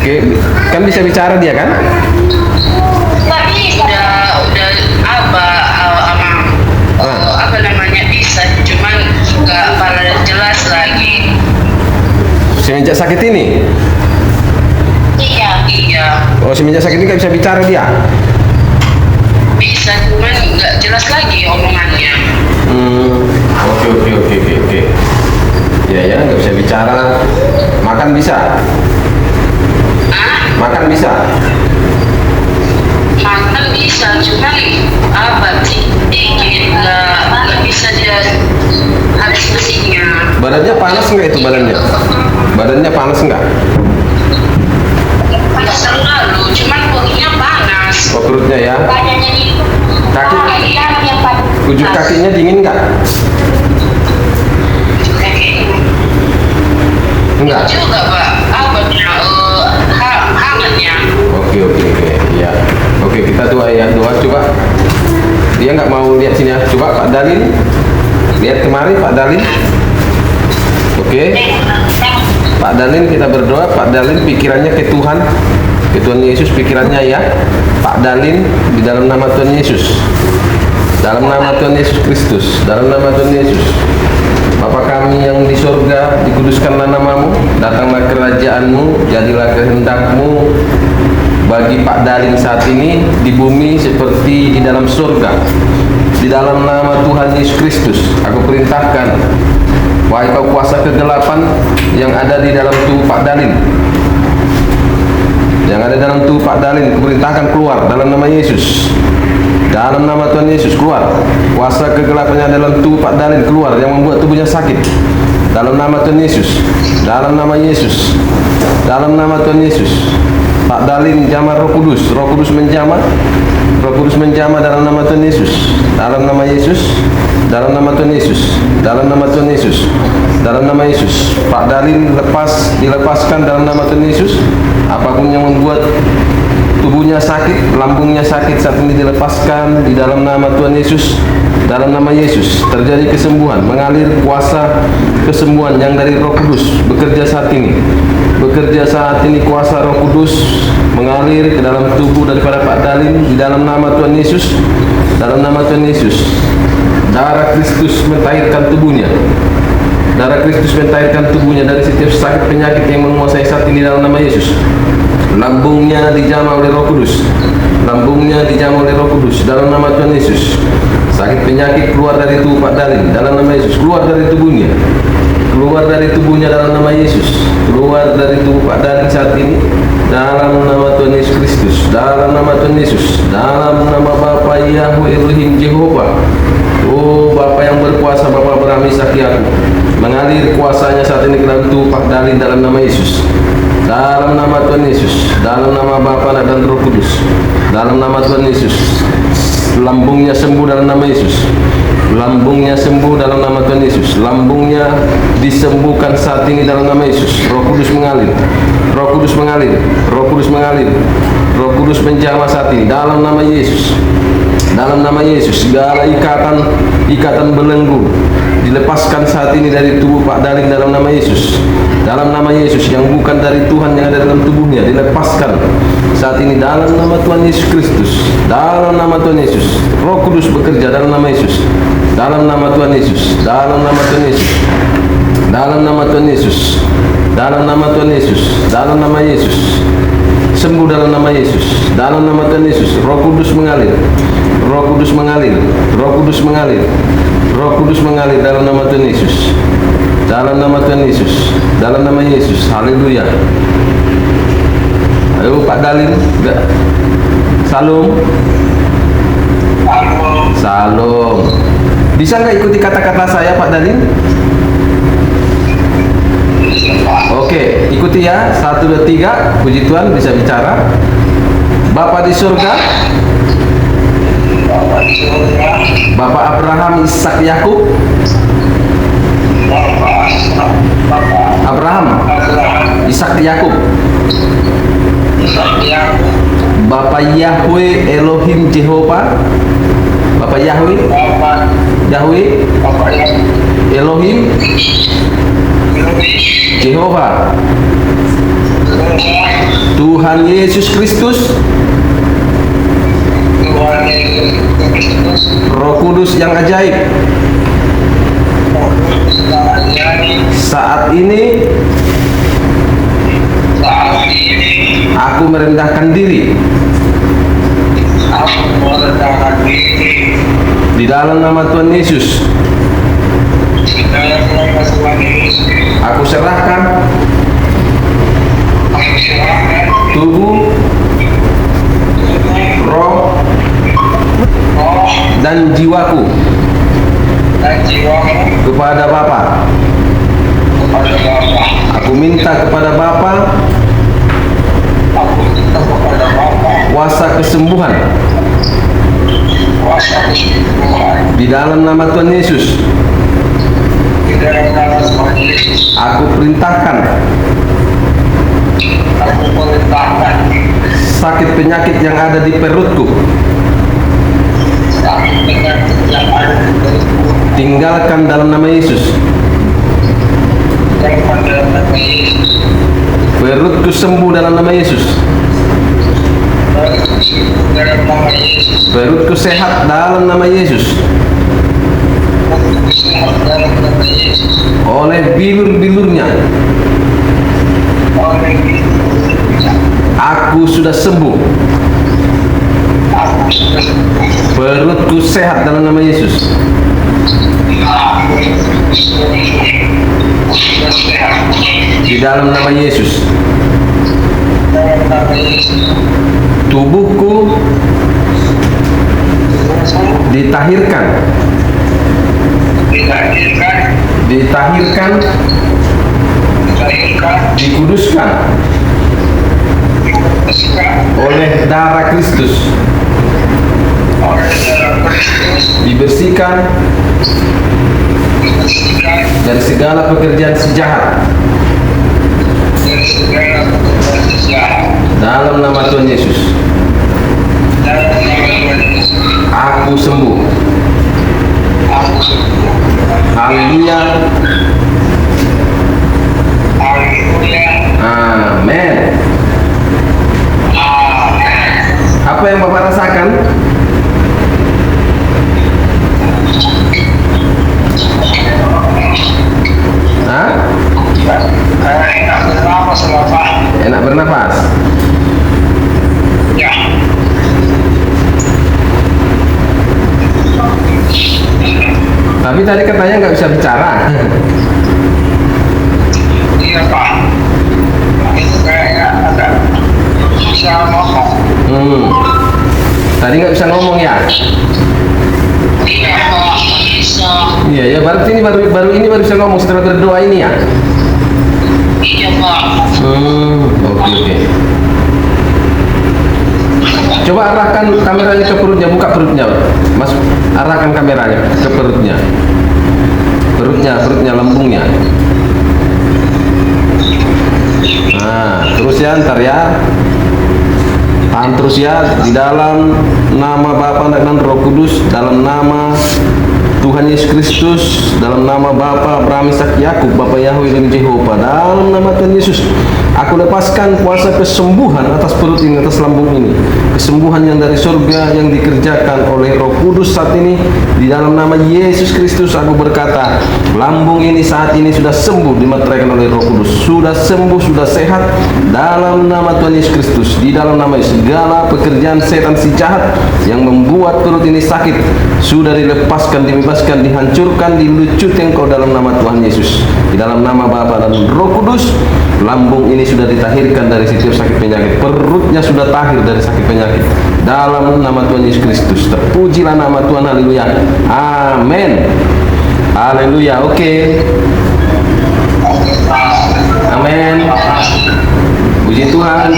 Oke, kan bisa bicara dia kan? Udah apa namanya bisa, cuman nggak pada jelas lagi. Semenjak sakit ini? Iya. Oh, semenjak sakit ini nggak bisa bicara dia? Bisa, cuman nggak jelas lagi omongannya. Oke. Ya, nggak bisa bicara. Makan bisa? Makan bisa? Makan bisa, cuman dikit nggak bisa dia habis bersihnya. Badannya panas nggak itu badannya? Badannya panas nggak? Panas lalu, cuman perutnya panas. Oh, perutnya ya? Kaki? Ujung kakinya dingin nggak? Enggak? Juga Pak, hangatnya. Oke, ya. Oke, kita doa ya, doa coba. Dia nggak mau lihat sini ya. Coba Pak Dalin, lihat kemari Pak Dalin. Oke, Pak Dalin kita berdoa. Pak Dalin pikirannya ke Tuhan Yesus, pikirannya ya. Pak Dalin di dalam nama Tuhan Yesus, dalam nama Tuhan Yesus Kristus, dalam nama Tuhan Yesus. Bapa kami yang di surga, dikuduskanlah namamu, datanglah kerajaan-Mu, jadilah kehendak-Mu bagi Pak Dalin saat ini di bumi seperti di dalam surga. Di dalam nama Tuhan Yesus Kristus, aku perintahkan, wahai kau kuasa kegelapan yang ada di dalam tubuh Pak Dalin, yang ada dalam tubuh Pak Dalin, aku perintahkan keluar dalam nama Yesus. Dalam nama Tuhan Yesus, keluar kuasa kegelapan yang dalam tubuh Pak Dalin, keluar yang membuat tubuhnya sakit. Dalam nama Tuhan Yesus, dalam nama Yesus, dalam nama Tuhan Yesus. Pak Dalin jamah Roh Kudus, Roh Kudus menjamah, Roh Kudus menjamah dalam nama Tuhan Yesus, dalam nama Yesus, dalam nama Tuhan Yesus, dalam nama Tuhan Yesus, dalam nama Yesus. Pak Dalin dilepaskan dalam nama Tuhan Yesus. Apapun yang membuat tubuhnya sakit, lambungnya sakit saat ini dilepaskan di dalam nama Tuhan Yesus. Dalam nama Yesus terjadi kesembuhan, mengalir kuasa kesembuhan yang dari Roh Kudus bekerja saat ini. Bekerja saat ini kuasa Roh Kudus mengalir ke dalam tubuh daripada Pak Dalin di dalam nama Tuhan Yesus. Dalam nama Tuhan Yesus. Darah Kristus mentahirkan tubuhnya. Darah Kristus mentahirkan tubuhnya dari setiap sakit penyakit yang menguasai saat ini dalam nama Yesus. Lambungnya dijamah oleh Roh Kudus. Lambungnya dijamah oleh Roh Kudus dalam nama Tuhan Yesus. Sakit penyakit keluar dari tubuh Pak Dalin dalam nama Yesus. Keluar dari tubuhnya. Keluar dari tubuhnya dalam nama Yesus. Keluar dari tubuh Pak Dalin saat ini dalam nama Tuhan Yesus Kristus. Dalam nama Tuhan Yesus. Dalam nama Bapa Yahweh Elohim Jehovah. Oh Bapa yang berkuasa, Bapa Abraham Ishak Yakub, mengalir kuasanya saat ini ke dalam tubuh Pak Dalin dalam nama Yesus. Dalam nama Tuhan Yesus, dalam nama Bapa dan Roh Kudus, dalam nama Tuhan Yesus. Lambungnya sembuh dalam nama Yesus. Lambungnya sembuh dalam nama Tuhan Yesus. Lambungnya disembuhkan saat ini dalam nama Yesus. Roh Kudus mengalir. Roh Kudus mengalir. Roh Kudus mengalir. Roh Kudus menjamah saat ini dalam nama Yesus. Dalam nama Yesus, segala ikatan belenggu dilepaskan saat ini dari tubuh Pak Dalin dalam nama Yesus. Dalam nama Yesus yang bukan dari Tuhan yang ada dalam tubuhnya dilepaskan saat ini dalam nama Tuhan Yesus Kristus. Dalam nama Tuhan Yesus, Roh Kudus bekerja dalam nama Yesus. Dalam nama Tuhan Yesus. Dalam nama Tuhan Yesus. Dalam nama Tuhan Yesus. Dalam nama Tuhan Yesus. Dalam nama Yesus. Sembuh dalam nama Yesus. Dalam nama Tuhan Yesus, Roh Kudus mengalir. Roh Kudus mengalir. Roh Kudus mengalir. Roh Kudus mengalir dalam nama Tuhan Yesus. Dalam nama Tuhan Yesus. Dalam nama Yesus. Haleluya. Ayo Pak Dalin, enggak. Salam. Salam. Bisa nggak ikuti kata-kata saya Pak Dalin? Oke, ikuti ya. 1, 2, 3. Puji Tuhan bisa bicara. Bapa di surga, Bapak Abraham, Ishak, Yakub. Abraham, Ishak, Yakub. Bapak Yahweh Elohim Jehovah. Bapak Yahweh Elohim Jehovah, Tuhan Yesus Kristus, Tuhan Yesus Kristus, Roh Kudus yang ajaib, saat ini aku merendahkan diri aku merendahkan diri di dalam nama Tuhan Yesus. di dalam nama Tuhan Yesus. Aku serahkan Aku serahkan tubuh, roh, roh dan jiwaku dan jiwamu kepada Bapa. kepada Bapa. Aku minta kepada Bapa Aku minta kepada Bapa kuasa kesembuhan kuasa kesembuhan di dalam nama Tuhan Yesus. di dalam nama Tuhan Yesus. Aku perintahkan Aku perintahkan sakit penyakit yang ada di perutku sakit penyakit yang ada di perutku tinggalkan dalam nama Yesus. dan pada nama Yesus. Perutku sembuh dalam nama Yesus. Perutku sembuh dalam nama Yesus. Perutku sehat dalam nama Yesus. Perutku sehat dalam nama Yesus. Oleh bilur-bilurnya Oleh itu aku sudah sembuh. aku sudah sembuh. Perutku sehat dalam nama Yesus. Aku sudah sehat Di dalam nama Yesus. dalam nama Yesus. Tubuhku ditahirkan, Dilahirkan, ditahirkan, dilahirkan, dikuduskan dikuduskan oleh darah Kristus, oleh darah Kristus, dibersihkan dibersihkan dari segala pekerjaan sejahat dari segala pekerjaan sejahat. dalam nama Tuhan Yesus. Dalam nama Tuhan Yesus, Aku sembuh. aku sembuh. Haleluya. Haleluya. Amin. Amin. Apa yang Bapak rasakan? Hah? Enak bernapas Bapak. Enak bernapas. Ya. Tapi tadi katanya nggak bisa bicara. Iya Pak. Itu kayaknya agak bisa ngomong. Tadi nggak bisa ngomong ya? Iya Pak. Bisa. Iya ya, baru ini baru bisa ngomong setelah berdoa ini ya. Iya Pak. Oke. Coba arahkan kameranya ke perutnya, buka perutnya, Mas. Arahkan kameranya ke perutnya. Perutnya, lambungnya. Nah, terus ya, ntar ya. Tahan terus ya, di dalam nama Bapa dan Roh Kudus, dalam nama Tuhan Yesus Kristus, dalam nama Bapa Abraham, Ishak, Yakub, Bapa Yahweh dan Jehovah, dalam nama Tuhan Yesus, aku lepaskan kuasa kesembuhan atas perut ini, atas lambung ini, kesembuhan yang dari surga yang dikerjakan oleh Roh Kudus saat ini. Di dalam nama Yesus Kristus aku berkata, lambung ini saat ini sudah sembuh, dimeteraikan oleh Roh Kudus, sudah sembuh, sudah sehat dalam nama Tuhan Yesus Kristus. Di dalam nama Yesus, segala pekerjaan setan si jahat yang membuat perut ini sakit sudah dilepaskan, dibebaskan, dihancurkan, dilucuti engkau dalam nama Tuhan Yesus. Di dalam nama Bapa dan Roh Kudus, lambung ini sudah ditahirkan dari setiap sakit penyakit, perutnya sudah tahir dari sakit penyakit dalam nama Tuhan Yesus Kristus. Terpujilah nama Tuhan, haleluya, amin, haleluya. Oke. Amin. Puji Tuhan.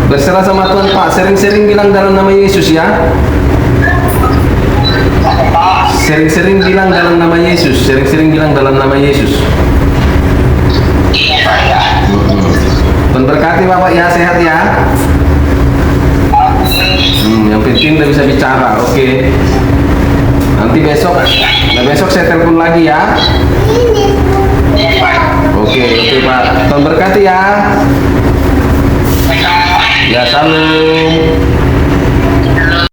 Berserah sama Tuhan Pak. Sering-sering bilang dalam nama Yesus ya. Sering-sering bilang dalam nama Yesus. Sering-sering bilang dalam nama Yesus. Tuhan berkati Bapak ya, sehat ya. Yang penting udah bisa bicara. Oke. Nanti besok saya telepon lagi ya. Oke Pak. Tuhan berkati ya. Ya salam.